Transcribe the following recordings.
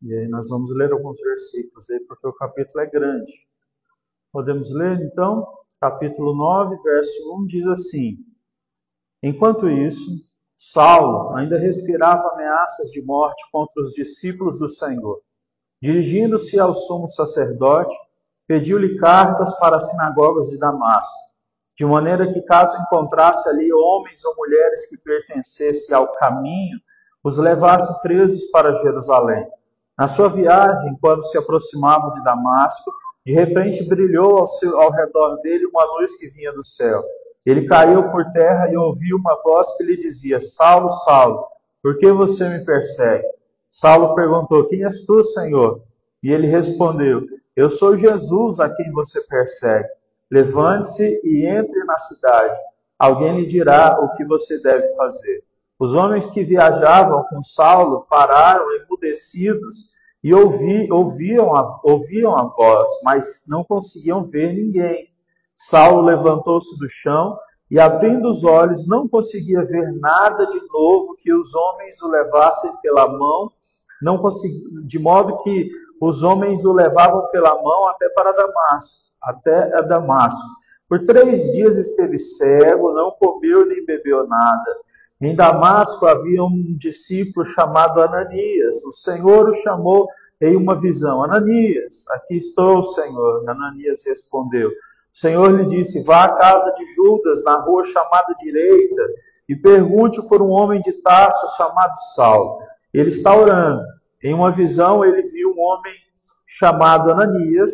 E aí nós vamos ler alguns versículos aí, porque o capítulo é grande. Podemos ler, então? Capítulo 9, verso 1 diz assim: Enquanto isso, Saulo ainda respirava ameaças de morte contra os discípulos do Senhor. Dirigindo-se ao sumo sacerdote, pediu-lhe cartas para as sinagogas de Damasco, de maneira que, caso encontrasse ali homens ou mulheres que pertencessem ao caminho, os levasse presos para Jerusalém. Na sua viagem, quando se aproximava de Damasco, de repente brilhou ao redor dele uma luz que vinha do céu. Ele caiu por terra e ouviu uma voz que lhe dizia: Saulo, Saulo, por que você me persegue? Saulo perguntou: Quem és tu, Senhor? E ele respondeu: Eu sou Jesus a quem você persegue. Levante-se e entre na cidade. Alguém lhe dirá o que você deve fazer. Os homens que viajavam com Saulo pararam emudecidos e ouviam a voz, mas não conseguiam ver ninguém. Saulo levantou-se do chão e, abrindo os olhos, não conseguia ver nada de novo que os homens o levassem pela mão, de modo que os homens o levavam pela mão até Damasco. Por 3 dias esteve cego, não comeu nem bebeu nada. Em Damasco havia um discípulo chamado Ananias. O Senhor o chamou em uma visão: Ananias, aqui estou, Senhor. Ananias respondeu. O Senhor lhe disse: Vá à casa de Judas, na rua chamada Direita, e pergunte por um homem de Tarso chamado Saulo. Ele está orando. Em uma visão ele viu um homem chamado Ananias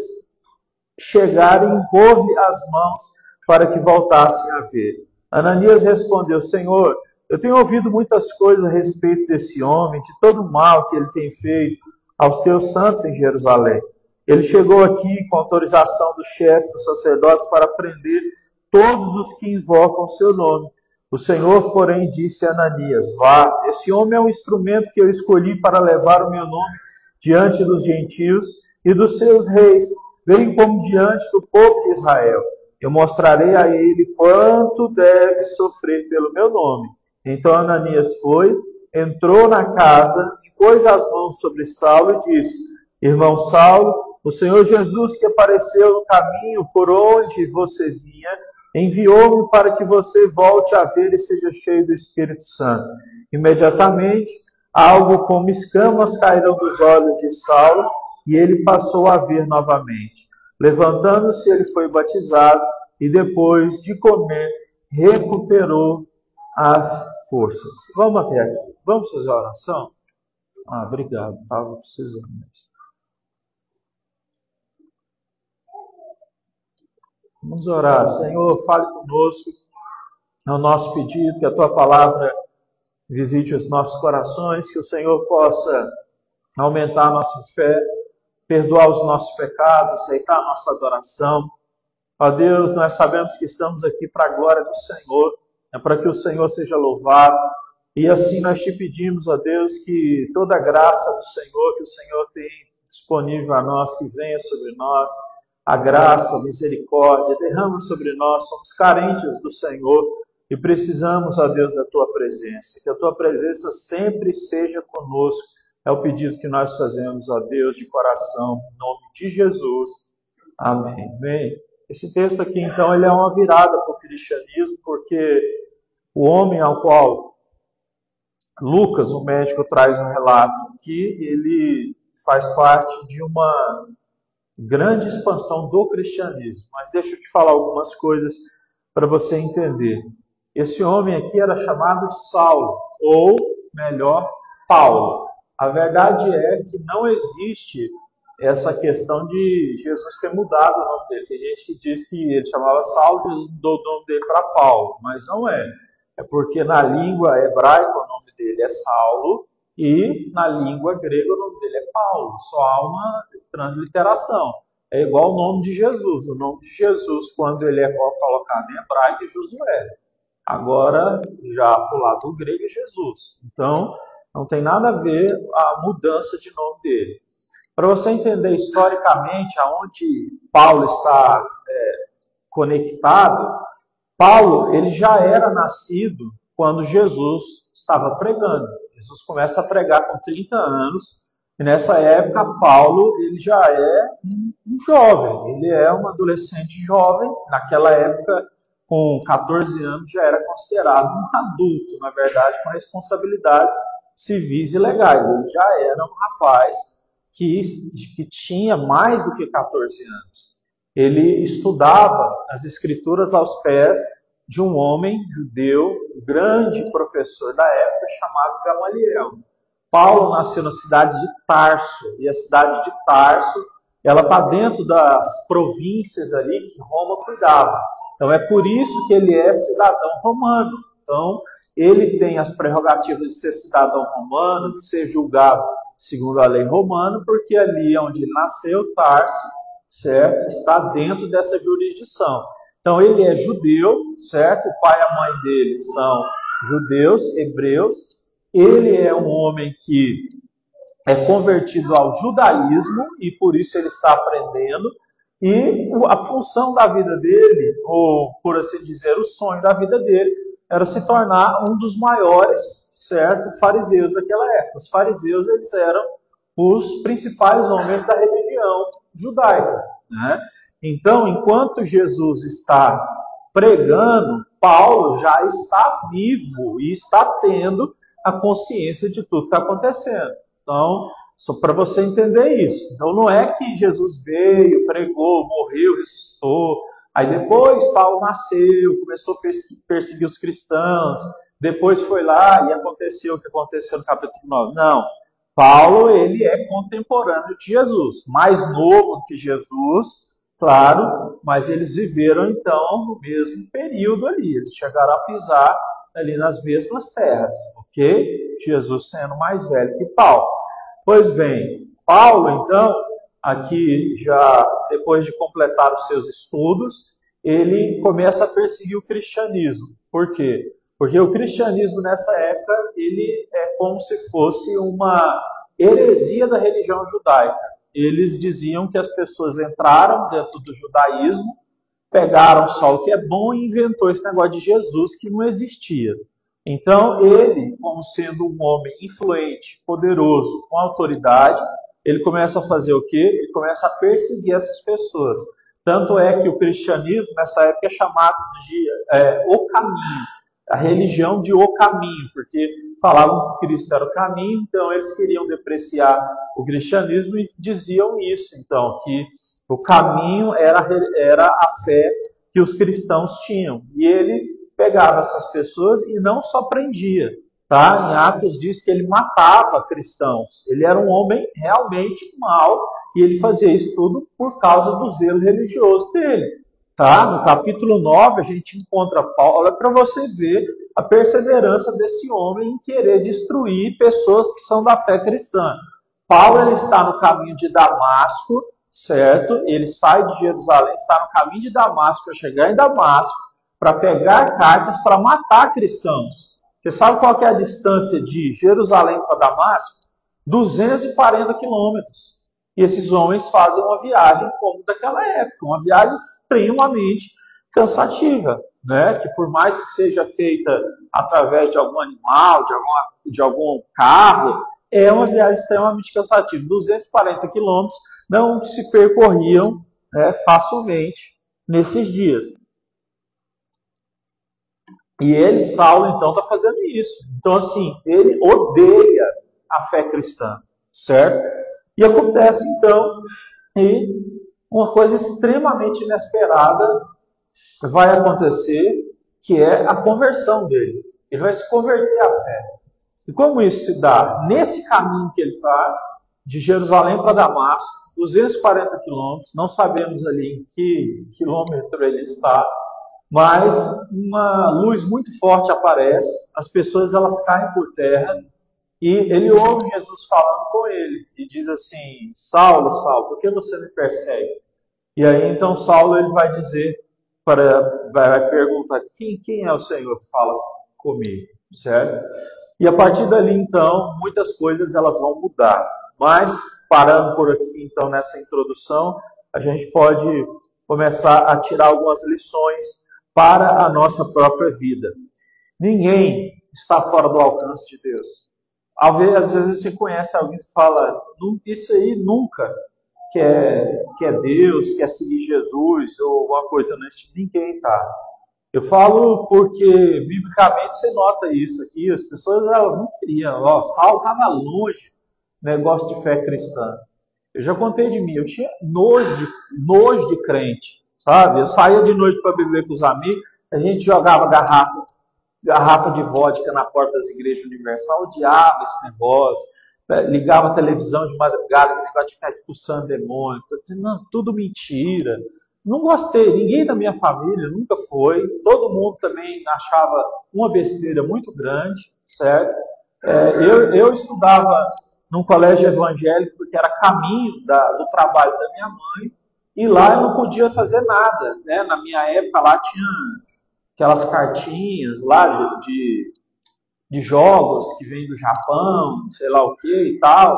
chegar e impor-lhe as mãos para que voltassem a ver. Ananias respondeu: Senhor, eu tenho ouvido muitas coisas a respeito desse homem, de todo o mal que ele tem feito aos teus santos em Jerusalém. Ele chegou aqui com autorização dos chefes dos sacerdotes para prender todos os que invocam o seu nome. O Senhor, porém, disse a Ananias: Vá, esse homem é um instrumento que eu escolhi para levar o meu nome diante dos gentios e dos seus reis, bem como diante do povo de Israel. Eu mostrarei a ele quanto deve sofrer pelo meu nome. Então Ananias foi, entrou na casa, pôs as mãos sobre Saulo e disse: Irmão Saulo, o Senhor Jesus, que apareceu no caminho por onde você vinha, enviou-me para que você volte a ver e seja cheio do Espírito Santo. Imediatamente, algo como escamas caíram dos olhos de Saulo e ele passou a ver novamente. Levantando-se, ele foi batizado e depois de comer, recuperou as forças. Vamos até aqui. Vamos fazer a oração? Obrigado. Estava precisando mesmo. Vamos orar. Senhor, fale conosco. É o nosso pedido que a Tua palavra visite os nossos corações, que o Senhor possa aumentar a nossa fé, perdoar os nossos pecados, aceitar a nossa adoração. Ó Deus, nós sabemos que estamos aqui para a glória do Senhor, é para que o Senhor seja louvado. E assim nós te pedimos, ó Deus, que toda a graça do Senhor, que o Senhor tem disponível a nós, que venha sobre nós, a graça, a misericórdia, derrama sobre nós. Somos carentes do Senhor e precisamos, ó Deus, da Tua presença. Que a Tua presença sempre seja conosco. É o pedido que nós fazemos, ó Deus, de coração, em nome de Jesus. Amém. Bem, esse texto aqui, então, ele é uma virada para o cristianismo, porque o homem ao qual Lucas, o médico, traz um relato aqui, ele faz parte de uma grande expansão do cristianismo. Mas deixa eu te falar algumas coisas para você entender. Esse homem aqui era chamado de Saulo, ou melhor, Paulo. A verdade é que não existe essa questão de Jesus ter mudado o nome dele. Tem gente que diz que ele chamava Saulo, Jesus mudou o nome dele para Paulo, mas não é. É porque na língua hebraica o nome dele é Saulo e na língua grega o nome dele é Paulo. Só há uma transliteração. É igual o nome de Jesus. O nome de Jesus, quando ele é colocado em hebraico, é Josué. Agora, já para o lado grego, é Jesus. Então, não tem nada a ver a mudança de nome dele. Para você entender historicamente aonde Paulo está conectado, Paulo ele já era nascido quando Jesus estava pregando. Jesus começa a pregar com 30 anos E nessa época, Paulo ele já é um jovem, ele é um adolescente jovem. Naquela época, com 14 anos, já era considerado um adulto, na verdade, com responsabilidades civis e legais. Ele já era um rapaz que tinha mais do que 14 anos. Ele estudava as escrituras aos pés de um homem judeu, grande professor da época, chamado Gamaliel. Paulo nasceu na cidade de Tarso, e a cidade de Tarso, ela está dentro das províncias ali que Roma cuidava. Então é por isso que ele é cidadão romano. Então ele tem as prerrogativas de ser cidadão romano, de ser julgado segundo a lei romana, porque ali onde ele nasceu, Tarso, certo, está dentro dessa jurisdição. Então ele é judeu, certo? O pai e a mãe dele são judeus, hebreus. Ele é um homem que é convertido ao judaísmo e por isso ele está aprendendo. E a função da vida dele, ou por assim dizer, o sonho da vida dele, era se tornar um dos maiores, certo, fariseus daquela época. Os fariseus, eles eram os principais homens da religião judaica, né? Então, enquanto Jesus está pregando, Paulo já está vivo e está tendo a consciência de tudo que está acontecendo. Então, só para você entender isso. Então, não é que Jesus veio, pregou, morreu, ressuscitou, aí depois Paulo nasceu, começou a perseguir os cristãos, depois foi lá e aconteceu o que aconteceu no capítulo 9. Não. Paulo, ele é contemporâneo de Jesus, mais novo que Jesus, claro, mas eles viveram então no mesmo período ali, eles chegaram a pisar ali nas mesmas terras, ok? Jesus sendo mais velho que Paulo. Pois bem, Paulo então, aqui já depois de completar os seus estudos, ele começa a perseguir o cristianismo. Por quê? Porque o cristianismo nessa época, ele é como se fosse uma heresia da religião judaica. Eles diziam que as pessoas entraram dentro do judaísmo, pegaram só o que é bom e inventou esse negócio de Jesus que não existia. Então ele, como sendo um homem influente, poderoso, com autoridade, ele começa a fazer o quê? Ele começa a perseguir essas pessoas. Tanto é que o cristianismo nessa época é chamado de o caminho, a religião de o caminho, porque falavam que Cristo era o caminho, então eles queriam depreciar o cristianismo e diziam isso, então, que o caminho era a fé que os cristãos tinham. E ele pegava essas pessoas e não só prendia, tá? Em Atos diz que ele matava cristãos. Ele era um homem realmente mau e ele fazia isso tudo por causa do zelo religioso dele. Tá? No capítulo 9 a gente encontra Paulo, olha para você ver a perseverança desse homem em querer destruir pessoas que são da fé cristã. Paulo ele está no caminho de Damasco, certo? Ele sai de Jerusalém, está no caminho de Damasco para chegar em Damasco, para pegar cartas para matar cristãos. Você sabe qual que é a distância de Jerusalém para Damasco? 240 quilômetros. E esses homens fazem uma viagem como daquela época, uma viagem extremamente cansativa, né? Que por mais que seja feita através de algum animal, de algum carro, é uma viagem extremamente cansativa. 240 quilômetros não se percorriam, né, facilmente nesses dias. E ele, Saulo, então, está fazendo isso. Então, assim, ele odeia a fé cristã, certo? E acontece, então, e uma coisa extremamente inesperada vai acontecer, que é a conversão dele. Ele vai se converter à fé. E como isso se dá? Nesse caminho que ele está, de Jerusalém para Damasco, 240 quilômetros, não sabemos ali em que quilômetro ele está, mas uma luz muito forte aparece, as pessoas elas caem por terra, e ele ouve Jesus falando com ele, e diz assim, Saulo, Saulo, por que você me persegue? E aí então Saulo ele vai dizer, vai perguntar, quem é o Senhor que fala comigo, certo? E a partir dali então, muitas coisas elas vão mudar, mas parando por aqui então nessa introdução, a gente pode começar a tirar algumas lições para a nossa própria vida. Ninguém está fora do alcance de Deus. Às vezes você conhece alguém que fala, isso aí nunca quer Deus, quer seguir Jesus ou alguma coisa nesse tipo. Ninguém tá. Eu falo porque, biblicamente, você nota isso aqui. As pessoas, elas não queriam. Ó, Saulo estava longe do negócio de fé cristã. Eu já contei de mim. Eu tinha nojo de crente, sabe? Eu saía de noite para beber com os amigos. A gente jogava garrafa de vodka na porta das igrejas universal. Odiava esse negócio. Ligava a televisão de madrugada, aquele negócio de ficar expulsando demônio. Não, tudo mentira. Não gostei, ninguém da minha família nunca foi, todo mundo também achava uma besteira muito grande, certo? Eu estudava num colégio evangélico porque era caminho do trabalho da minha mãe, e lá eu não podia fazer nada, né? Na minha época lá tinha aquelas cartinhas lá de jogos que vêm do Japão, sei lá o que e tal.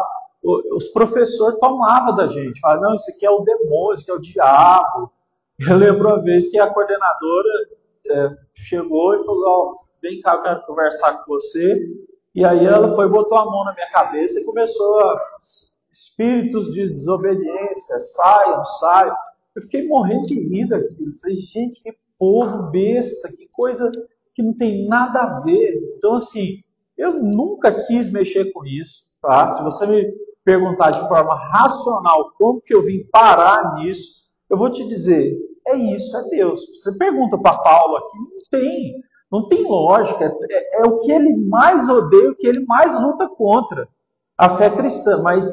Os professores tomavam da gente, falavam, não, isso aqui é o demônio, isso aqui é o diabo. Eu lembro uma vez que a coordenadora chegou e falou, vem cá, eu quero conversar com você. E aí ela foi, botou a mão na minha cabeça e começou espíritos de desobediência, saiam, saiam. Eu fiquei morrendo de rir daquilo. Falei, gente, que povo besta, que coisa que não tem nada a ver. Então, assim, eu nunca quis mexer com isso, tá? Se você me perguntar de forma racional como que eu vim parar nisso, eu vou te dizer, é isso, é Deus. Você pergunta para Paulo aqui, não tem lógica, é o que ele mais odeia, o que ele mais luta contra, a fé cristã, mas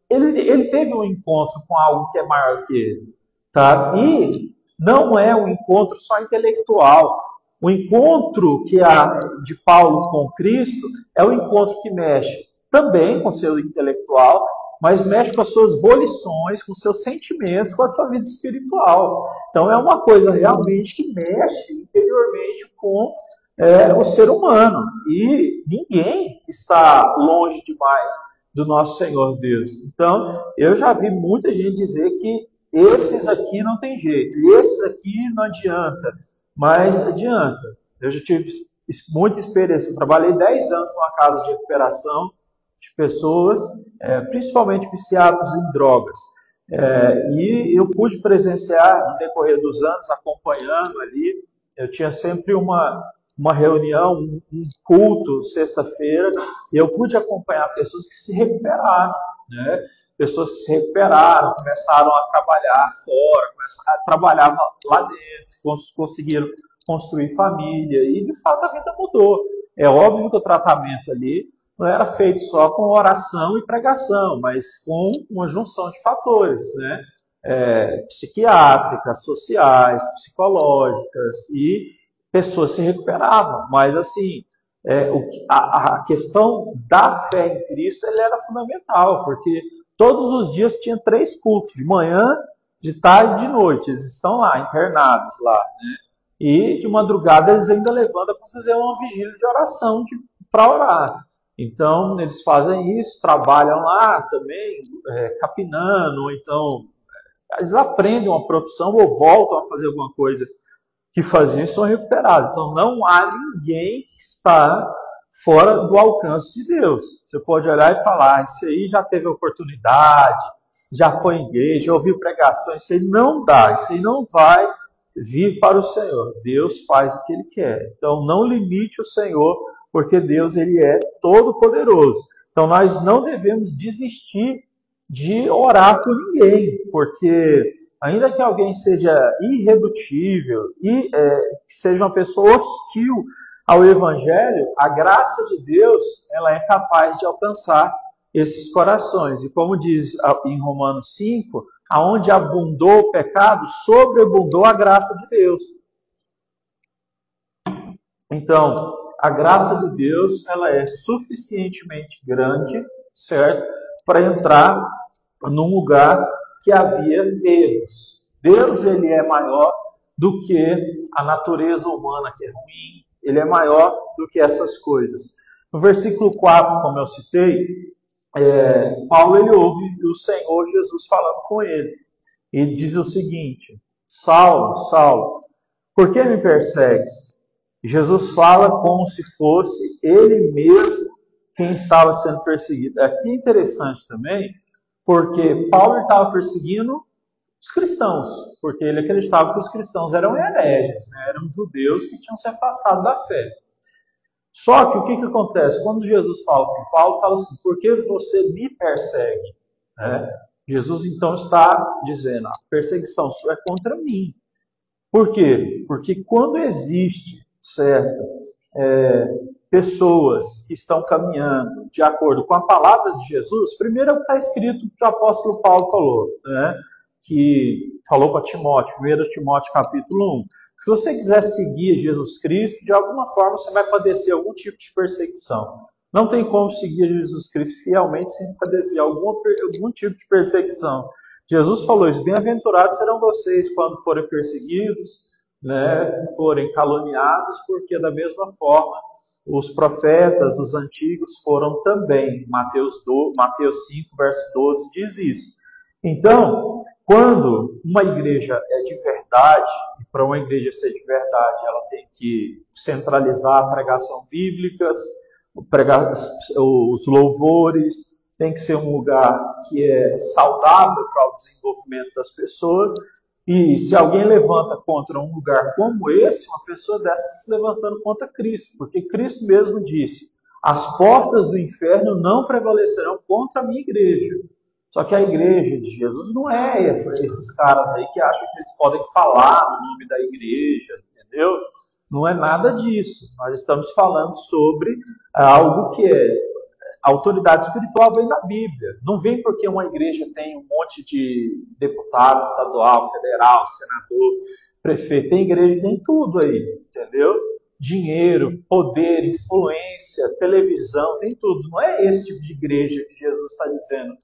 ele teve um encontro com algo que é maior que ele, tá? E não é um encontro só intelectual. O encontro que há de Paulo com Cristo é um encontro que mexe também com o seu intelectual, mas mexe com as suas volições, com os seus sentimentos, com a sua vida espiritual. Então é uma coisa realmente que mexe interiormente com o ser humano. E ninguém está longe demais do nosso Senhor Deus. Então eu já vi muita gente dizer que esses aqui não tem jeito, esses aqui não adianta. Mas adianta. Eu já tive muita experiência. Eu trabalhei 10 anos numa casa de recuperação de pessoas, principalmente viciados em drogas. E eu pude presenciar, no decorrer dos anos, acompanhando ali. Eu tinha sempre uma reunião, um culto, sexta-feira, e eu pude acompanhar pessoas que se recuperaram, né? Pessoas que se recuperaram, começaram a trabalhar fora, trabalhavam lá dentro, conseguiram construir família, e de fato a vida mudou. É óbvio que o tratamento ali não era feito só com oração e pregação, mas com uma junção de fatores, né? Psiquiátricas, sociais, psicológicas, e pessoas se recuperavam. Mas assim, a questão da fé em Cristo ela era fundamental, porque todos os dias tinha 3 cultos, de manhã, de tarde e de noite. Eles estão lá, internados lá, né? E de madrugada eles ainda levantam para fazer uma vigília de oração para orar. Então eles fazem isso, trabalham lá também, capinando, ou então eles aprendem uma profissão ou voltam a fazer alguma coisa que faziam e são recuperados. Então não há ninguém que está fora do alcance de Deus. Você pode olhar e falar, isso aí já teve oportunidade, já foi em igreja, ouviu pregação, isso aí não dá, isso aí não vai vir para o Senhor. Deus faz o que Ele quer. Então não limite o Senhor, porque Deus ele é todo poderoso. Então nós não devemos desistir de orar por ninguém, porque ainda que alguém seja irredutível e que seja uma pessoa hostil ao Evangelho, a graça de Deus ela é capaz de alcançar esses corações. E como diz em Romanos 5, aonde abundou o pecado, sobreabundou a graça de Deus. Então, a graça de Deus ela é suficientemente grande, certo, para entrar num lugar que havia erros. Deus ele é maior do que a natureza humana que é ruim, ele é maior do que essas coisas. No versículo 4, como eu citei, Paulo ele ouve o Senhor Jesus falando com ele. E diz o seguinte, Saulo, Saulo, por que me persegues? Jesus fala como se fosse ele mesmo quem estava sendo perseguido. Aqui é interessante também, porque Paulo estava perseguindo os cristãos, porque ele acreditava que os cristãos eram hereges, né? Eram judeus que tinham se afastado da fé. Só que o que acontece? Quando Jesus fala com Paulo, fala assim, por que você me persegue? Né? Jesus então está dizendo, a perseguição sua é contra mim. Por quê? Porque quando existe, certo, pessoas que estão caminhando de acordo com a palavra de Jesus, primeiro está escrito o que o apóstolo Paulo falou, né? Que falou para Timóteo, 1 Timóteo capítulo 1. Se você quiser seguir Jesus Cristo, de alguma forma você vai padecer algum tipo de perseguição. Não tem como seguir Jesus Cristo fielmente sem padecer algum tipo de perseguição. Jesus falou isso, bem-aventurados serão vocês quando forem perseguidos, né, forem caluniados, porque da mesma forma os profetas, os antigos foram também. Mateus 5, verso 12 diz isso. Então, quando uma igreja é de verdade, e para uma igreja ser de verdade, ela tem que centralizar a pregação bíblica, os louvores, tem que ser um lugar que é saudável para o desenvolvimento das pessoas. E se alguém levanta contra um lugar como esse, uma pessoa dessa está se levantando contra Cristo, porque Cristo mesmo disse, as portas do inferno não prevalecerão contra a minha igreja. Só que a igreja de Jesus não é esses caras aí que acham que eles podem falar no nome da igreja, entendeu? Não é nada disso. Nós estamos falando sobre algo que a autoridade espiritual vem da Bíblia. Não vem porque uma igreja tem um monte de deputado estadual, federal, senador, prefeito. Tem igreja que tem tudo aí, entendeu? Dinheiro, poder, influência, televisão, tem tudo. Não é esse tipo de igreja que Jesus está dizendo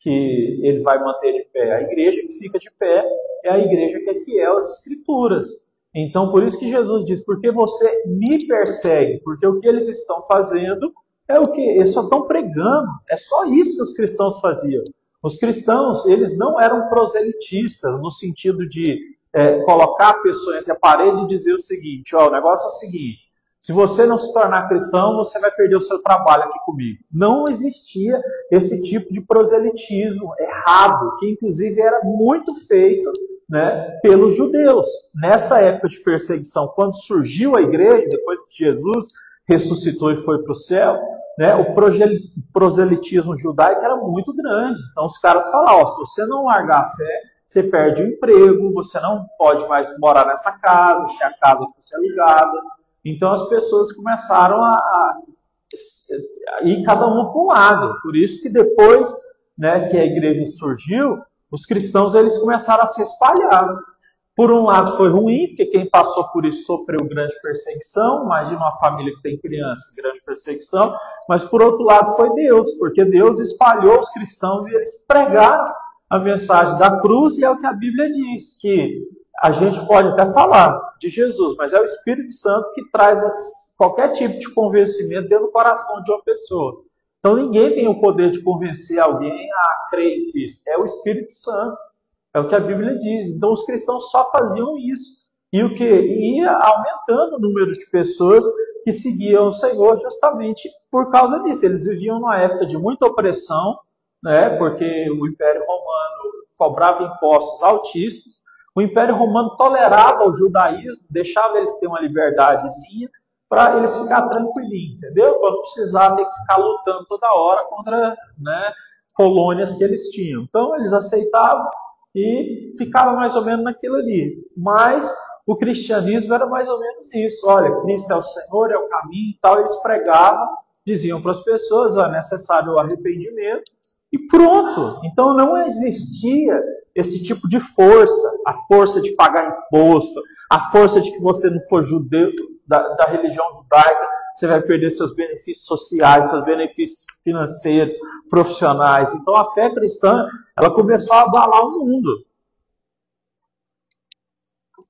que ele vai manter de pé. A igreja que fica de pé é a igreja que é fiel às Escrituras. Então, por isso que Jesus diz, porque você me persegue, porque o que eles estão fazendo é o que? Eles só estão pregando. É só isso que os cristãos faziam. Os cristãos, eles não eram proselitistas, no sentido de colocar a pessoa entre a parede e dizer o seguinte, ó, o negócio é o seguinte, se você não se tornar cristão, você vai perder o seu trabalho aqui comigo. Não existia esse tipo de proselitismo errado, que inclusive era muito feito, né, pelos judeus. Nessa época de perseguição, quando surgiu a igreja, depois que Jesus ressuscitou e foi para o céu, né, o proselitismo judaico era muito grande. Então os caras falavam, ó, se você não largar a fé, você perde o emprego, você não pode mais morar nessa casa, se a casa fosse alugada. Então as pessoas começaram a ir cada uma para um lado. Por isso que depois, né, que a igreja surgiu, os cristãos eles começaram a se espalhar. Por um lado foi ruim, porque quem passou por isso sofreu grande perseguição. Imagina uma família que tem criança, grande perseguição. Mas por outro lado foi Deus, porque Deus espalhou os cristãos e eles pregaram a mensagem da cruz. E é o que a Bíblia diz, que a gente pode até falar de Jesus, mas é o Espírito Santo que traz qualquer tipo de convencimento dentro do coração de uma pessoa. Então ninguém tem o poder de convencer alguém a crer em Cristo. É o Espírito Santo. É o que a Bíblia diz. Então os cristãos só faziam isso. E o que? Ia aumentando o número de pessoas que seguiam o Senhor justamente por causa disso. Eles viviam numa época de muita opressão, né? Porque o Império Romano cobrava impostos altíssimos. O Império Romano tolerava o judaísmo, deixava eles ter uma liberdadezinha para eles ficar tranquilinhos, entendeu? Para não precisar ter que ficar lutando toda hora contra, né, colônias que eles tinham. Então eles aceitavam e ficava mais ou menos naquilo ali. Mas o cristianismo era mais ou menos isso. Olha, Cristo é o Senhor, é o caminho e tal. Eles pregavam, diziam para as pessoas, é necessário o arrependimento e pronto. Então não existia esse tipo de força, a força de pagar imposto, a força de que você não for judeu, da religião judaica, você vai perder seus benefícios sociais, seus benefícios financeiros, profissionais. Então a fé cristã, ela começou a abalar o mundo.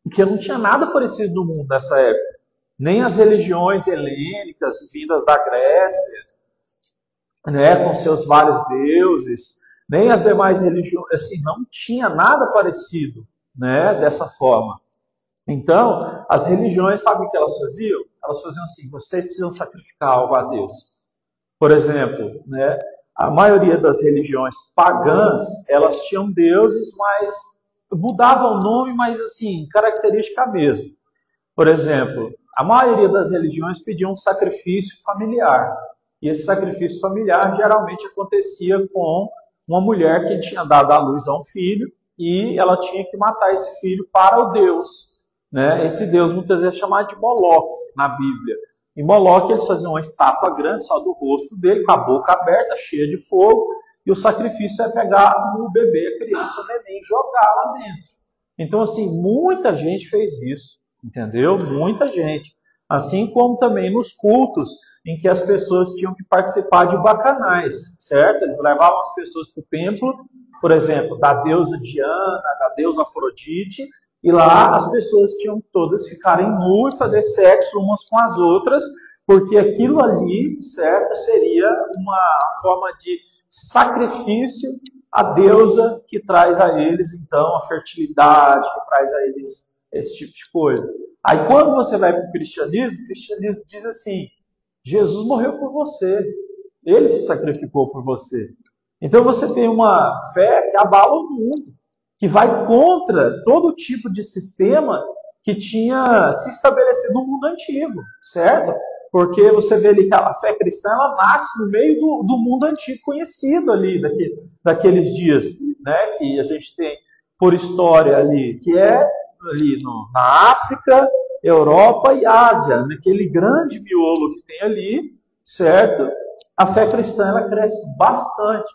Porque não tinha nada parecido no mundo nessa época. Nem as religiões helênicas vindas da Grécia, né, com seus vários deuses, nem as demais religiões, assim, não tinha nada parecido, né, dessa forma. Então, as religiões, sabe o que elas faziam? Elas faziam assim, vocês precisam sacrificar algo a Deus. Por exemplo, né, a maioria das religiões pagãs, elas tinham deuses, mas mudavam o nome, mas assim, característica mesmo. Por exemplo, a maioria das religiões pediam um sacrifício familiar. E esse sacrifício familiar geralmente acontecia com uma mulher que tinha dado à luz a um filho e ela tinha que matar esse filho para o Deus. Né? Esse Deus muitas vezes é chamado de Moloque na Bíblia. Em Moloque eles faziam uma estátua grande só do rosto dele, com a boca aberta, cheia de fogo, e o sacrifício é pegar o bebê, a criança, o neném, e jogar lá dentro. Então, assim, muita gente fez isso, entendeu? Muita gente. Assim como também nos cultos, em que as pessoas tinham que participar de bacanais, certo? Eles levavam as pessoas para o templo, por exemplo, da deusa Diana, da deusa Afrodite, e lá as pessoas tinham que todas ficarem nu e fazer sexo umas com as outras, porque aquilo ali, certo, seria uma forma de sacrifício à deusa que traz a eles, então, a fertilidade, que traz a eles esse tipo de coisa. Aí quando você vai para o cristianismo diz assim, Jesus morreu por você, ele se sacrificou por você. Então você tem uma fé que abala o mundo, que vai contra todo tipo de sistema que tinha se estabelecido no mundo antigo, certo? Porque você vê ali que a fé cristã ela nasce no meio do mundo antigo conhecido ali, daqueles dias, né, que a gente tem por história ali, que é ali na África, Europa e Ásia, naquele grande miolo que tem ali, certo? A fé cristã ela cresce bastante.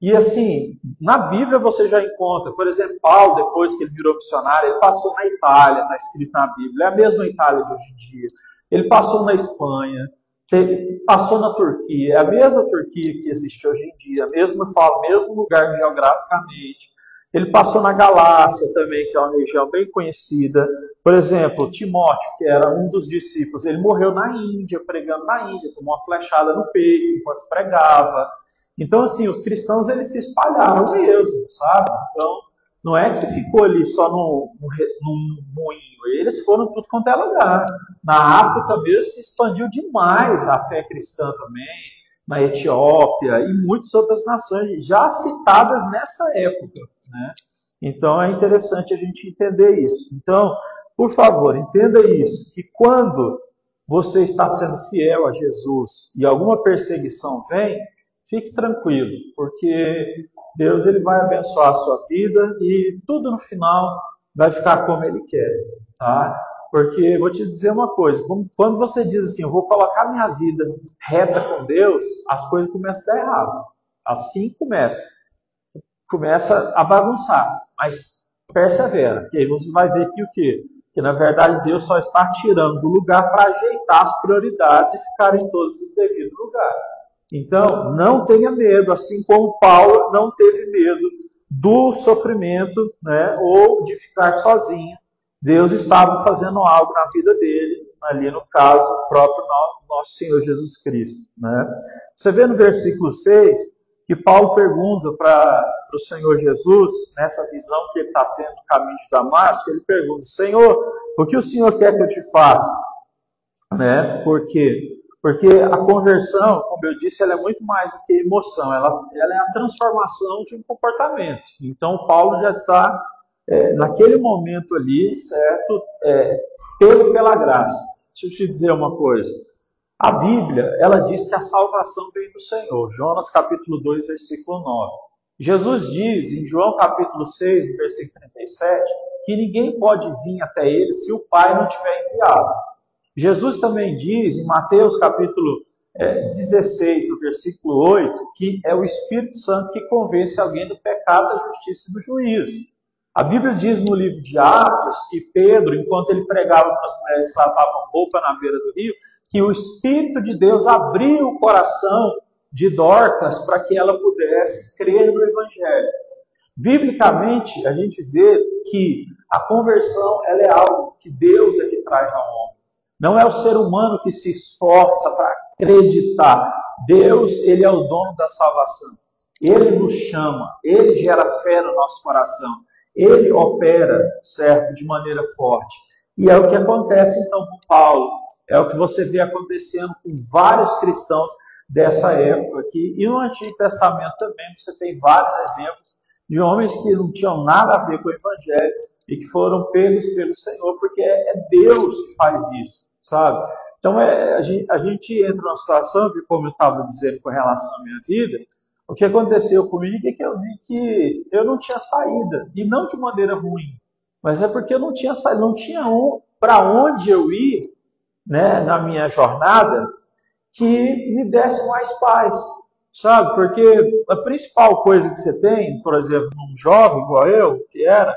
E assim, na Bíblia você já encontra, por exemplo, Paulo, depois que ele virou missionário, ele passou na Itália, está escrito na Bíblia, é a mesma Itália de hoje em dia. Ele passou na Espanha, passou na Turquia, é a mesma Turquia que existe hoje em dia, mesmo lugar geograficamente. Ele passou na Galácia também, que é uma região bem conhecida. Por exemplo, Timóteo, que era um dos discípulos, ele morreu na Índia, pregando na Índia, tomou uma flechada no peito enquanto pregava. Então, assim, os cristãos, eles se espalharam mesmo, sabe? Então, não é que ficou ali só num moinho, eles foram tudo quanto é lugar. Na África mesmo se expandiu demais a fé cristã também, na Etiópia e muitas outras nações já citadas nessa época, né? Então, é interessante a gente entender isso. Então, por favor, entenda isso, que quando você está sendo fiel a Jesus e alguma perseguição vem, fique tranquilo, porque Deus ele vai abençoar a sua vida e tudo no final vai ficar como Ele quer, tá? Porque vou te dizer uma coisa, quando você diz assim, eu vou colocar minha vida reta com Deus, as coisas começam a dar errado. Assim começa a bagunçar, mas persevera, que aí você vai ver que o quê? Que na verdade Deus só está tirando do lugar para ajeitar as prioridades e ficarem todos no devido lugar. Então, não tenha medo, assim como Paulo não teve medo do sofrimento, né, ou de ficar sozinho. Deus estava fazendo algo na vida dele, ali no caso, o próprio nosso Senhor Jesus Cristo. Né? Você vê no versículo 6 que Paulo pergunta para o Senhor Jesus, nessa visão que ele está tendo no caminho de Damasco, ele pergunta, Senhor, o que o Senhor quer que eu te faça? Né? Porque a conversão, como eu disse, ela é muito mais do que emoção, ela é a transformação de um comportamento. Então, Paulo já está, naquele momento ali, certo, pego pela graça. Deixa eu te dizer uma coisa. A Bíblia, ela diz que a salvação vem do Senhor. Jonas capítulo 2, versículo 9. Jesus diz, em João capítulo 6, versículo 37, que ninguém pode vir até ele se o Pai não tiver enviado. Jesus também diz, em Mateus capítulo 16, no versículo 8, que é o Espírito Santo que convence alguém do pecado, da justiça e do juízo. A Bíblia diz no livro de Atos que Pedro, enquanto ele pregava para as mulheres que lavavam roupa na beira do rio, que o Espírito de Deus abriu o coração de Dorcas para que ela pudesse crer no Evangelho. Biblicamente, a gente vê que a conversão ela é algo que Deus é que traz ao homem. Não é o ser humano que se esforça para acreditar. Deus, Ele é o dono da salvação. Ele nos chama, Ele gera fé no nosso coração. Ele opera, certo, de maneira forte. E é o que acontece então com Paulo. É o que você vê acontecendo com vários cristãos dessa época aqui. E no Antigo Testamento também você tem vários exemplos de homens que não tinham nada a ver com o Evangelho e que foram pegos pelo Senhor, porque é Deus que faz isso, sabe? Então a gente entra numa situação que, como eu estava dizendo com relação à minha vida, o que aconteceu comigo é que eu vi que eu não tinha saída, e não de maneira ruim, mas é porque eu não tinha saída, não tinha para onde eu ir, né, na minha jornada, que me desse mais paz, sabe? Porque a principal coisa que você tem, por exemplo, num jovem igual eu, que era,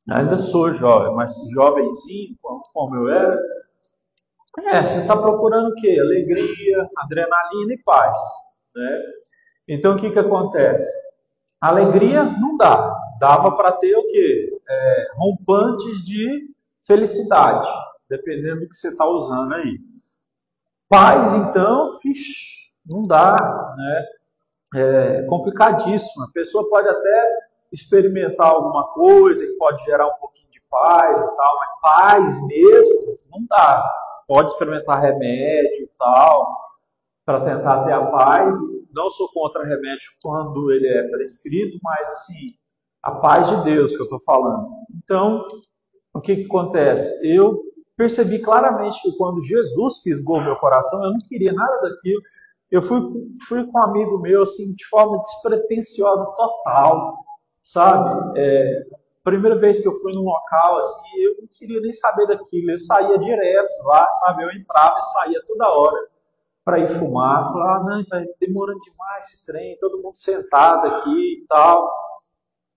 ainda sou jovem, mas jovenzinho, como eu era, você está procurando o quê? Alegria, adrenalina e paz, né? Então o que acontece? Alegria não dá, dava para ter o quê? Rompantes de felicidade, dependendo do que você está usando aí. Paz, então, não dá, né? É complicadíssimo. A pessoa pode até experimentar alguma coisa que pode gerar um pouquinho de paz e tal, mas paz mesmo não dá. Pode experimentar remédio e tal, para tentar ter a paz. Não sou contra remédio quando ele é prescrito, mas assim, a paz de Deus que eu estou falando. Então, o que acontece? Eu percebi claramente que quando Jesus fisgou meu coração, eu não queria nada daquilo. Eu fui com um amigo meu, assim, de forma despretensiosa total, sabe? Primeira vez que eu fui num local, assim, eu não queria nem saber daquilo. Eu saía direto lá, sabe? Eu entrava e saía toda hora para ir fumar. Falava, não, tá demorando demais esse trem, todo mundo sentado aqui e tal.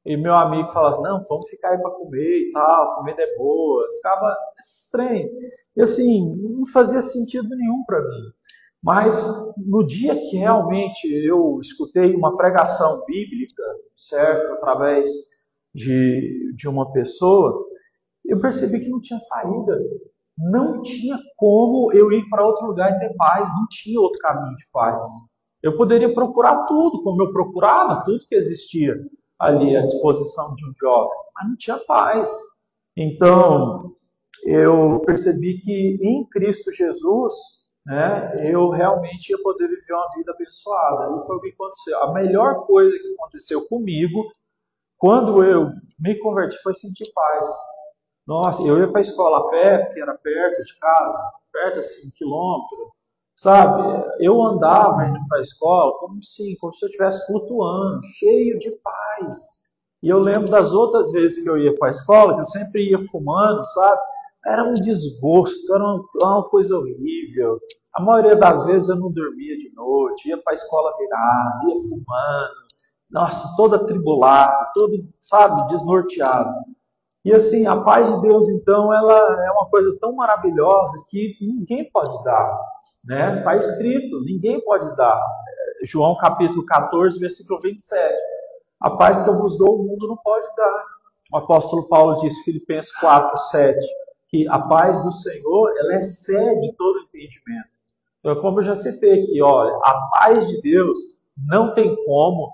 E meu amigo falava, não, vamos ficar aí para comer e tal, a comida é boa. Ficava estranho. E assim, não fazia sentido nenhum para mim. Mas no dia que realmente eu escutei uma pregação bíblica, certo, através de uma pessoa, eu percebi que não tinha saída. Não tinha como eu ir para outro lugar e ter paz. Não tinha outro caminho de paz. Eu poderia procurar tudo, como eu procurava, tudo que existia ali à disposição de um jovem, mas não tinha paz. Então, eu percebi que em Cristo Jesus, né, eu realmente ia poder viver uma vida abençoada. E foi o que aconteceu. A melhor coisa que aconteceu comigo, quando eu me converti, foi sentir paz. Nossa, eu ia para a escola a pé, porque era perto de casa, perto assim, 1 quilômetro. Sabe, eu andava indo para a escola como se eu estivesse flutuando, cheio de paz. E eu lembro das outras vezes que eu ia para a escola, que eu sempre ia fumando, sabe? Era um desgosto, era uma coisa horrível. A maioria das vezes eu não dormia de noite, ia para a escola virado, ia fumando. Nossa, todo atribulado, todo, sabe, desnorteado. E assim, a paz de Deus, então, ela é uma coisa tão maravilhosa que ninguém pode dar. Né? Está escrito, ninguém pode dar. João capítulo 14, versículo 27. A paz que eu vos dou, o mundo não pode dar. O apóstolo Paulo diz, Filipenses 4, 7, que a paz do Senhor, ela excede todo entendimento. Então, como eu já citei aqui, olha, a paz de Deus não tem como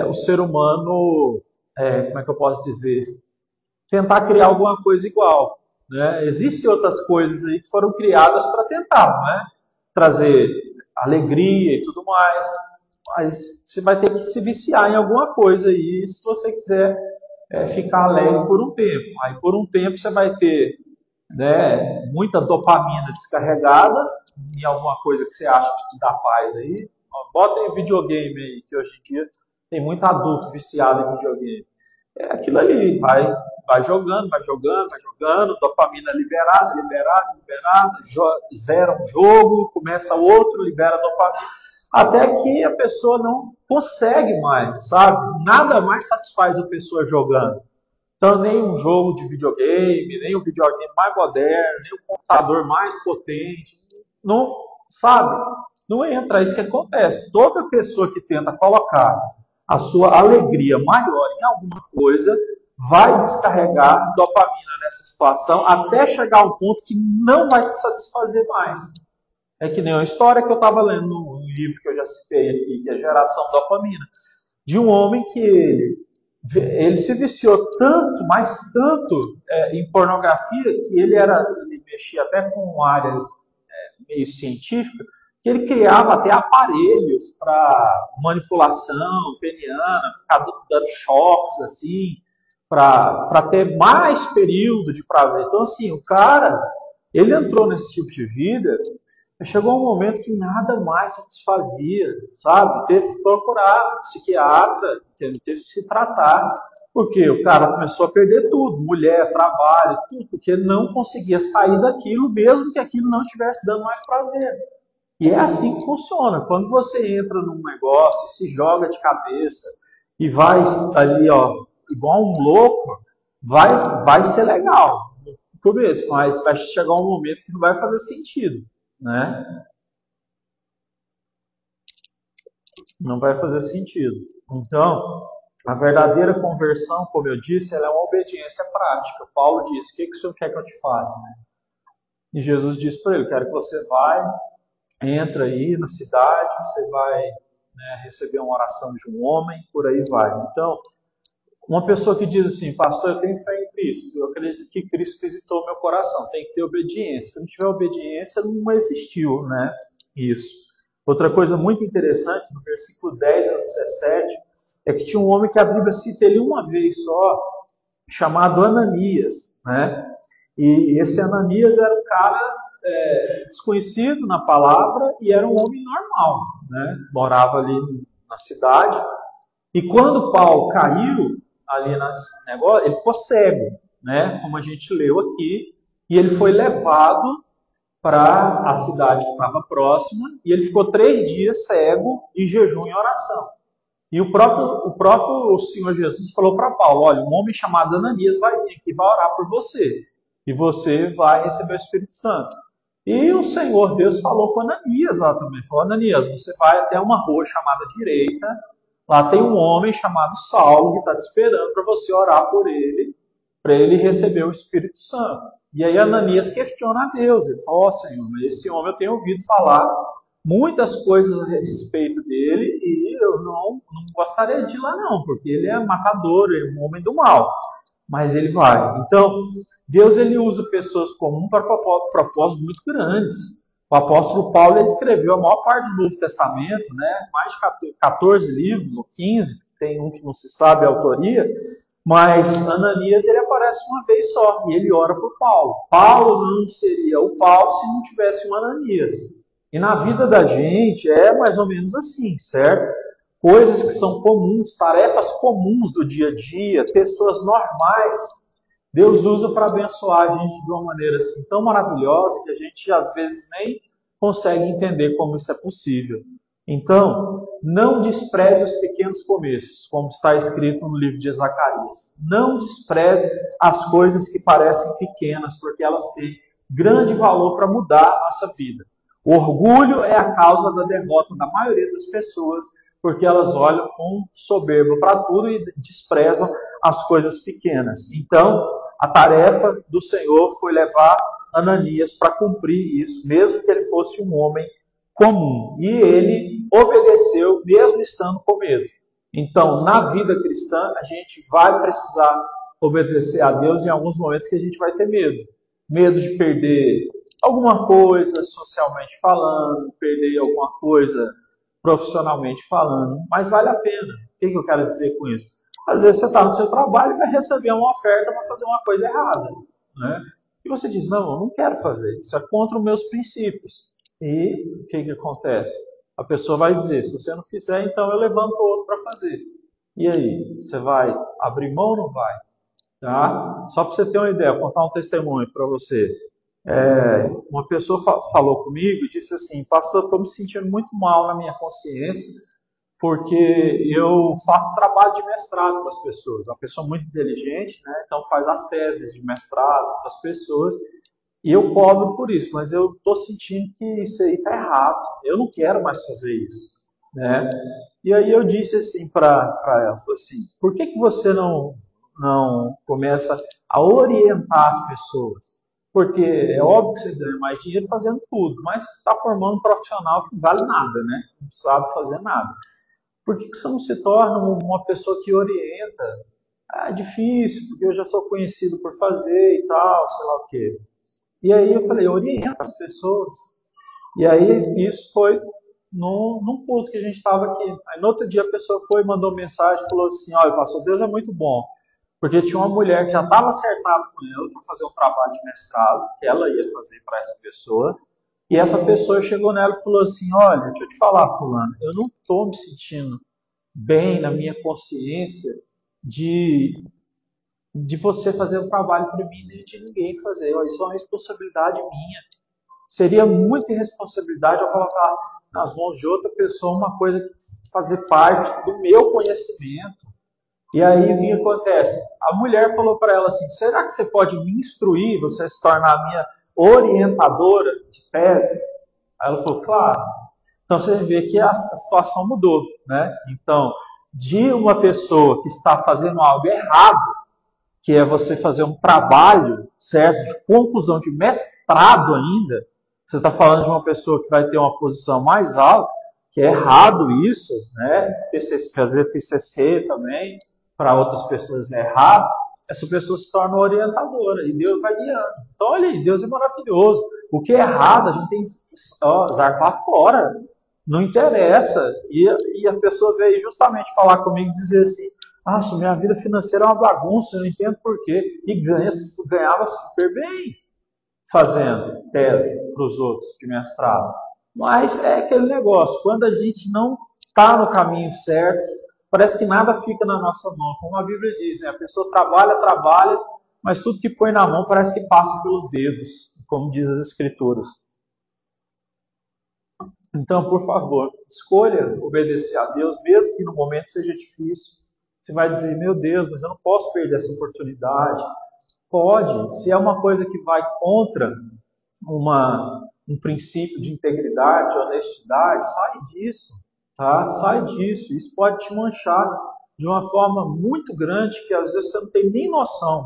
o ser humano, como é que eu posso dizer, tentar criar alguma coisa igual. Né? Existem outras coisas aí que foram criadas para tentar, né? Trazer alegria e tudo mais, mas você vai ter que se viciar em alguma coisa aí se você quiser ficar alegre por um tempo. Aí por um tempo você vai ter, né, muita dopamina descarregada em alguma coisa que você acha que te dá paz aí. Bota em videogame aí, que hoje em dia tem muito adulto viciado em videogame. Aquilo ali vai jogando, dopamina liberada, zera um jogo, começa outro, libera dopamina, até que a pessoa não consegue mais, sabe? Nada mais satisfaz a pessoa jogando. Então, nem um jogo de videogame, nem um videogame mais moderno, nem um computador mais potente, não, sabe? Não entra, é isso que acontece. Toda pessoa que tenta colocar a sua alegria maior em alguma coisa vai descarregar dopamina nessa situação até chegar a um ponto que não vai te satisfazer mais. É que nem uma história que eu estava lendo no livro que eu já citei aqui, que é Geração Dopamina, de um homem que ele se viciou tanto, mas tanto em pornografia, que ele mexia até com uma área meio científica, Ele criava até aparelhos para manipulação peniana, ficar dando choques assim, para ter mais período de prazer. Então, assim, o cara, ele entrou nesse tipo de vida, chegou um momento que nada mais satisfazia, sabe? Teve que procurar psiquiatra, teve que se tratar, porque o cara começou a perder tudo, mulher, trabalho, tudo, porque não conseguia sair daquilo, mesmo que aquilo não estivesse dando mais prazer. E é assim que funciona. Quando você entra num negócio, se joga de cabeça e vai ali, ó, igual um louco, vai ser legal no começo, mas vai chegar um momento que não vai fazer sentido, né? Não vai fazer sentido. Então, a verdadeira conversão, como eu disse, ela é uma obediência prática. Paulo disse: o que o Senhor quer que eu te faça? E Jesus disse para ele: quero que você entra aí na cidade, você vai, né, receber uma oração de um homem, por aí vai. Então, uma pessoa que diz assim: pastor, eu tenho fé em Cristo, eu acredito que Cristo visitou meu coração, tem que ter obediência. Se não tiver obediência, não existiu, né? Isso. Outra coisa muito interessante, no versículo 10 ao 17, é que tinha um homem que a Bíblia cita ele uma vez só, chamado Ananias, né? E esse Ananias era um cara desconhecido na palavra e era um homem normal, né? Morava ali na cidade. E quando Paulo caiu ali nesse negócio, ele ficou cego, né? Como a gente leu aqui, e ele foi levado para a cidade que estava próxima, e ele ficou 3 dias cego, em jejum e oração. E o próprio Senhor Jesus falou para Paulo: olha, um homem chamado Ananias vai vir aqui, vai orar por você, e você vai receber o Espírito Santo. E o Senhor Deus falou com Ananias lá também, falou: Ananias, você vai até uma rua chamada Direita, lá tem um homem chamado Saulo que está te esperando para você orar por ele, para ele receber o Espírito Santo. E aí Ananias questiona a Deus, ele fala: Senhor, esse homem eu tenho ouvido falar muitas coisas a respeito dele e eu não gostaria de ir lá não, porque ele é matador, ele é um homem do mal, mas ele vai. Então, Deus ele usa pessoas comuns para propósitos muito grandes. O apóstolo Paulo ele escreveu a maior parte do Novo Testamento, né? Mais de 14 livros, ou 15, tem um que não se sabe a autoria, mas Ananias ele aparece uma vez só, e ele ora por Paulo. Paulo não seria o Paulo se não tivesse um Ananias. E na vida da gente é mais ou menos assim, certo? Coisas que são comuns, tarefas comuns do dia a dia, pessoas normais, Deus usa para abençoar a gente de uma maneira assim tão maravilhosa que a gente às vezes nem consegue entender como isso é possível. Então, não despreze os pequenos começos, como está escrito no livro de Zacarias. Não despreze as coisas que parecem pequenas, porque elas têm grande valor para mudar a nossa vida. O orgulho é a causa da derrota da maioria das pessoas, porque elas olham com soberba para tudo e desprezam as coisas pequenas. Então, a tarefa do Senhor foi levar Ananias para cumprir isso, mesmo que ele fosse um homem comum. E ele obedeceu, mesmo estando com medo. Então, na vida cristã, a gente vai precisar obedecer a Deus em alguns momentos que a gente vai ter medo. Medo de perder alguma coisa socialmente falando, perder alguma coisa profissionalmente falando, mas vale a pena. O que eu quero dizer com isso? Às vezes você está no seu trabalho e vai receber uma oferta para fazer uma coisa errada, né? E você diz: não, eu não quero fazer, isso é contra os meus princípios. E o que acontece? A pessoa vai dizer: se você não fizer, então eu levanto outro para fazer. E aí, você vai abrir mão ou não vai? Tá? Só para você ter uma ideia, vou contar um testemunho para você. Uma pessoa falou comigo e disse assim: pastor, eu estou me sentindo muito mal na minha consciência, porque eu faço trabalho de mestrado com as pessoas. Uma pessoa muito inteligente, né? Então faz as teses de mestrado com as pessoas, e eu cobro por isso, mas eu estou sentindo que isso aí está errado, eu não quero mais fazer isso, né? E aí eu disse assim para ela, falei assim: por que você não começa a orientar as pessoas? Porque é óbvio que você ganha mais dinheiro fazendo tudo, mas está formando um profissional que não vale nada, né? Não sabe fazer nada. Por que você não se torna uma pessoa que orienta? É difícil, porque eu já sou conhecido por fazer e tal, sei lá o quê. E aí eu falei: orienta as pessoas. E aí isso foi num culto que a gente estava aqui. Aí no outro dia a pessoa foi, mandou mensagem, falou assim, olha, pastor, Deus é muito bom. Porque tinha uma mulher que já estava acertada com ela para fazer um trabalho de mestrado, que ela ia fazer para essa pessoa. E essa pessoa chegou nela e falou assim, olha, deixa eu te falar, fulano, eu não estou me sentindo bem na minha consciência de você fazer um trabalho para mim e de ninguém fazer. Isso é uma responsabilidade minha. Seria muita irresponsabilidade eu colocar nas mãos de outra pessoa uma coisa que fazer parte do meu conhecimento. E aí o que acontece? A mulher falou para ela assim, será que você pode me instruir, você se tornar a minha orientadora de tese? Aí ela falou, claro. Então você vê que a situação mudou, né? Então, de uma pessoa que está fazendo algo errado, que é você fazer um trabalho, certo, de conclusão de mestrado ainda, você está falando de uma pessoa que vai ter uma posição mais alta, que é errado isso, né? Fazer TCC também, para outras pessoas é errado, essa pessoa se torna orientadora e Deus vai guiando. Então, olha aí, Deus é maravilhoso. O que é errado, a gente tem que zarpar fora. Não interessa. E a pessoa veio justamente falar comigo e dizer assim, nossa, minha vida financeira é uma bagunça, eu não entendo porquê. E ganhava super bem fazendo tese para os outros de mestrado. Mas é aquele negócio, quando a gente não está no caminho certo, parece que nada fica na nossa mão. Como a Bíblia diz, né? A pessoa trabalha, mas tudo que põe na mão parece que passa pelos dedos, como diz as Escrituras. Então, por favor, escolha obedecer a Deus, mesmo que no momento seja difícil. Você vai dizer, meu Deus, mas eu não posso perder essa oportunidade. Pode, se é uma coisa que vai contra um princípio de integridade, de honestidade, sai disso. Tá? Sai disso. Isso pode te manchar de uma forma muito grande que às vezes você não tem nem noção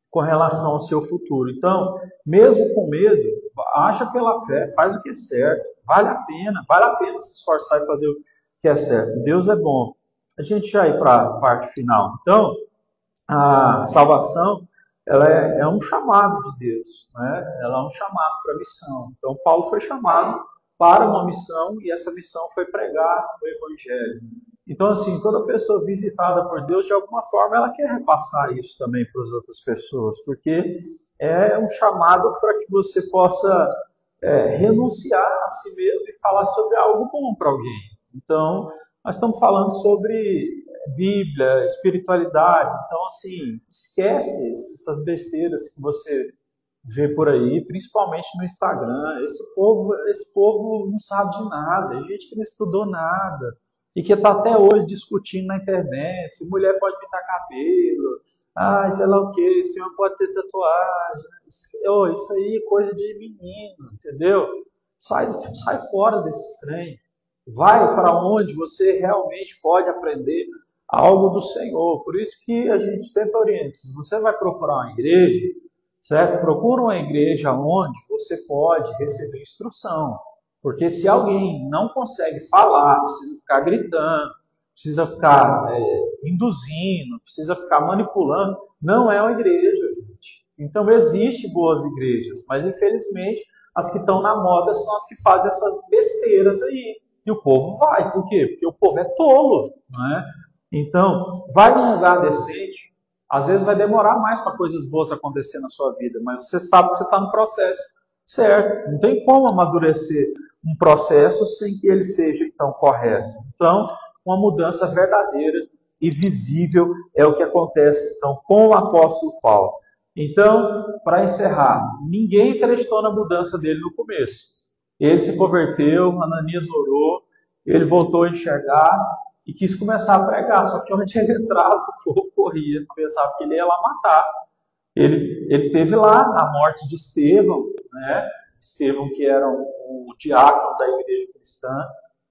com relação ao seu futuro. Então, mesmo com medo, acha pela fé, faz o que é certo. Vale a pena se esforçar e fazer o que é certo. Deus é bom. A gente já ir para a parte final. Então, a salvação ela é um chamado de Deus, né? Ela é um chamado para a missão. Então, Paulo foi chamado para uma missão e essa missão foi pregar o Evangelho. Então, assim, toda pessoa visitada por Deus, de alguma forma, ela quer repassar isso também para as outras pessoas, porque é um chamado para que você possa renunciar a si mesmo e falar sobre algo bom para alguém. Então, nós estamos falando sobre Bíblia, espiritualidade. Então, assim, esquece essas besteiras que você vê por aí, principalmente no Instagram. Esse povo não sabe de nada, é gente que não estudou nada e que está até hoje discutindo na internet se mulher pode pintar cabelo, sei lá o que, se homem pode ter tatuagem. Isso aí é coisa de menino, entendeu? Sai fora desse trem. Vai para onde você realmente pode aprender algo do Senhor. Por isso que a gente sempre orienta. Se você vai procurar uma igreja, certo? Procura uma igreja onde você pode receber instrução. Porque se alguém não consegue falar, precisa ficar gritando, precisa ficar induzindo, precisa ficar manipulando, não é uma igreja, gente. Então existem boas igrejas, mas infelizmente as que estão na moda são as que fazem essas besteiras aí. E o povo vai. Por quê? Porque o povo é tolo, não é? Então, vai num lugar decente. Às vezes vai demorar mais para coisas boas acontecer na sua vida, mas você sabe que você está no processo certo. Não tem como amadurecer um processo sem que ele seja, então, correto. Então, uma mudança verdadeira e visível é o que acontece, então, com o apóstolo Paulo. Então, para encerrar, ninguém acreditou na mudança dele no começo. Ele se converteu, Ananias orou, ele voltou a enxergar e quis começar a pregar. Só que onde ele entrava, o povo corria, pensava que ele ia lá matar. Ele teve lá a morte de Estevão, né? Estevão, que era o diácono da igreja cristã.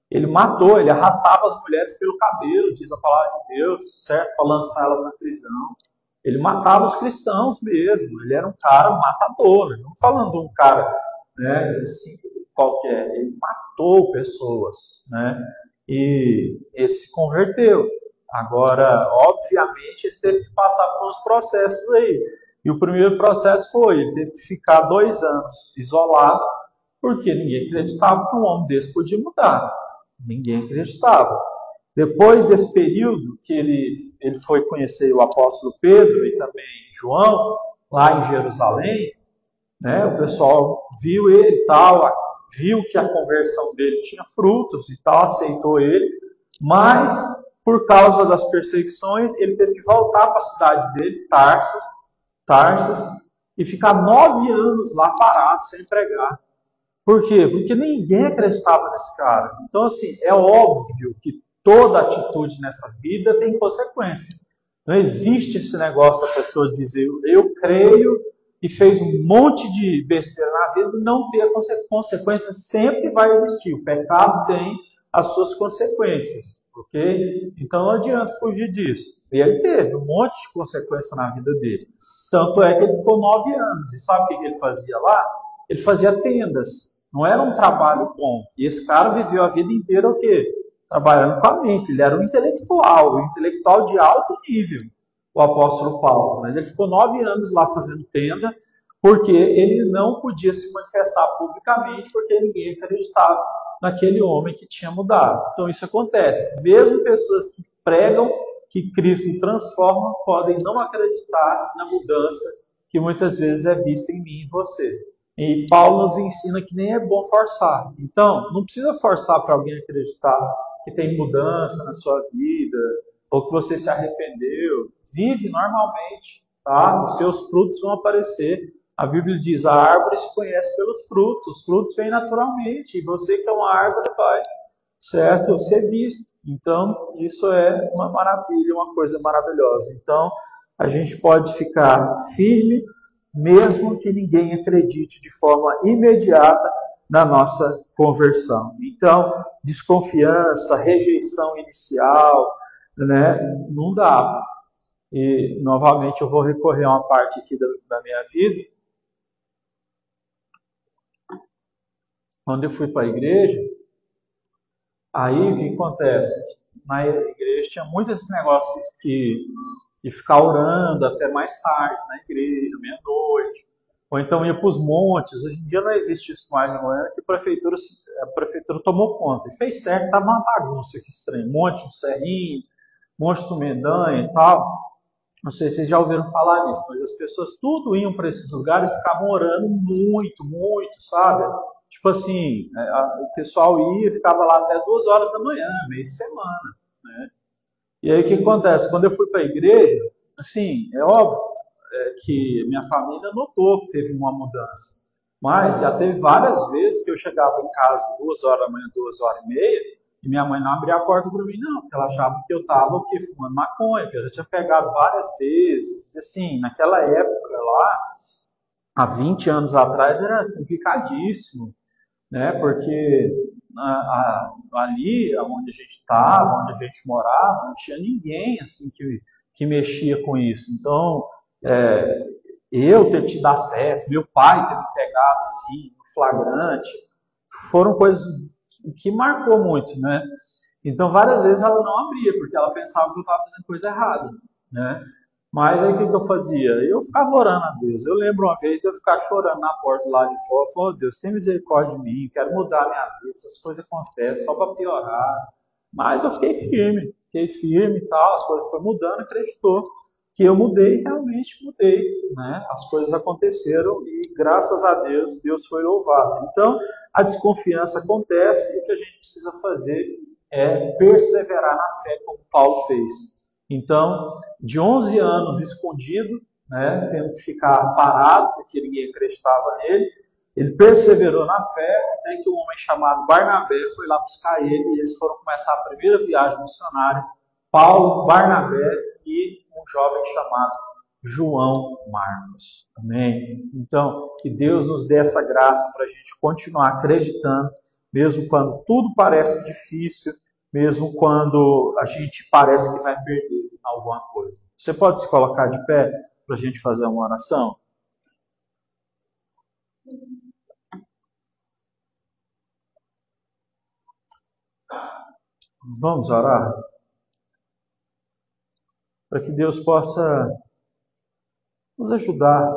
Ele matou, ele arrastava as mulheres pelo cabelo, diz a palavra de Deus, certo? Para lançá-las na prisão. Ele matava os cristãos mesmo. Ele era um cara matador. Não falando de um cara, né, assim, qualquer. Ele matou pessoas, né? E ele se converteu. Agora, obviamente, ele teve que passar por uns processos aí. E o primeiro processo foi, ele teve que ficar 2 anos isolado, Porque ninguém acreditava que um homem desse podia mudar. Ninguém acreditava. Depois desse período que ele foi conhecer o apóstolo Pedro e também João, lá em Jerusalém, né, o pessoal viu ele e tal, viu que a conversão dele tinha frutos e tal, aceitou ele, mas por causa das perseguições, ele teve que voltar para a cidade dele, Tarsis, e ficar 9 anos lá parado, sem pregar. Por quê? Porque ninguém acreditava nesse cara. Então, assim, é óbvio que toda atitude nessa vida tem consequência. Não existe esse negócio da pessoa dizer, eu creio, e fez um monte de besteira na vida, não ter consequência, sempre vai existir. O pecado tem as suas consequências, ok? Então não adianta fugir disso. E ele teve um monte de consequência na vida dele. Tanto é que ele ficou 9 anos. E sabe o que ele fazia lá? Ele fazia tendas. Não era um trabalho bom. E esse cara viveu a vida inteira o quê? Trabalhando com a mente. Ele era um intelectual de alto nível, o apóstolo Paulo. Mas ele ficou 9 anos lá fazendo tenda, porque ele não podia se manifestar publicamente, porque ninguém acreditava naquele homem que tinha mudado. Então isso acontece. Mesmo pessoas que pregam que Cristo transforma, podem não acreditar na mudança que muitas vezes é vista em mim e em você. E Paulo nos ensina que nem é bom forçar. Então, não precisa forçar para alguém acreditar que tem mudança na sua vida, ou que você se arrependeu. Vive normalmente, tá? Os seus frutos vão aparecer. A Bíblia diz, a árvore se conhece pelos frutos. Os frutos vêm naturalmente. E você que é uma árvore vai, certo, ser visto. Então, isso é uma maravilha, uma coisa maravilhosa. Então, a gente pode ficar firme, mesmo que ninguém acredite de forma imediata na nossa conversão. Então, desconfiança, rejeição inicial, né, não dá. E, novamente, eu vou recorrer a uma parte aqui da minha vida, quando eu fui para a igreja. Aí, o que acontece? Na igreja tinha muito esse negócio de ficar orando até mais tarde na igreja, meia-noite. Ou então ia para os montes. Hoje em dia não existe isso mais, não é? Que a prefeitura tomou conta. E fez certo, estava uma bagunça aqui estranha. Monte do Serrinho, Monte do Mendanha e tal. Não sei se vocês já ouviram falar nisso, mas as pessoas tudo iam para esses lugares e ficavam orando muito, muito, sabe? Tipo assim, o pessoal ia e ficava lá até 2 horas da manhã, meio de semana, né? E aí o que acontece? Quando eu fui para a igreja, assim, é óbvio que minha família notou que teve uma mudança. Mas já teve várias vezes que eu chegava em casa 2 horas da manhã, 2h30, e minha mãe não abria a porta para mim, não, porque ela achava que eu estava fumando maconha, que eu já tinha pegado várias vezes. Assim, naquela época lá, há 20 anos atrás, era complicadíssimo, né? Porque ali onde a gente estava, onde a gente morava, não tinha ninguém assim que mexia com isso. Então, eu ter tido acesso, meu pai ter me pegado assim, no flagrante, foram coisas que marcou muito, né? Então, várias vezes ela não abria, porque ela pensava que eu estava fazendo coisa errada, né? Mas aí o que eu fazia? Eu ficava orando a Deus. Eu lembro uma vez de eu ficar chorando na porta lá de fora. Eu falei, Deus, tem misericórdia de mim, quero mudar a minha vida, essas coisas acontecem só para piorar. Mas eu fiquei firme e tal, as coisas foram mudando, acreditou que eu mudei, realmente mudei, né? As coisas aconteceram e graças a Deus, Deus foi louvado. Então, a desconfiança acontece e o que a gente precisa fazer é perseverar na fé como Paulo fez. Então, de 11 anos escondido, né, tendo que ficar parado, porque ninguém acreditava nele, ele perseverou na fé, até que um homem chamado Barnabé foi lá buscar ele, e eles foram começar a primeira viagem missionária, Paulo, Barnabé e um jovem chamado João Marcos. Amém? Então, que Deus nos dê essa graça para a gente continuar acreditando, mesmo quando tudo parece difícil, mesmo quando a gente parece que vai perder alguma coisa. Você pode se colocar de pé para a gente fazer uma oração? Vamos orar? Para que Deus possa nos ajudar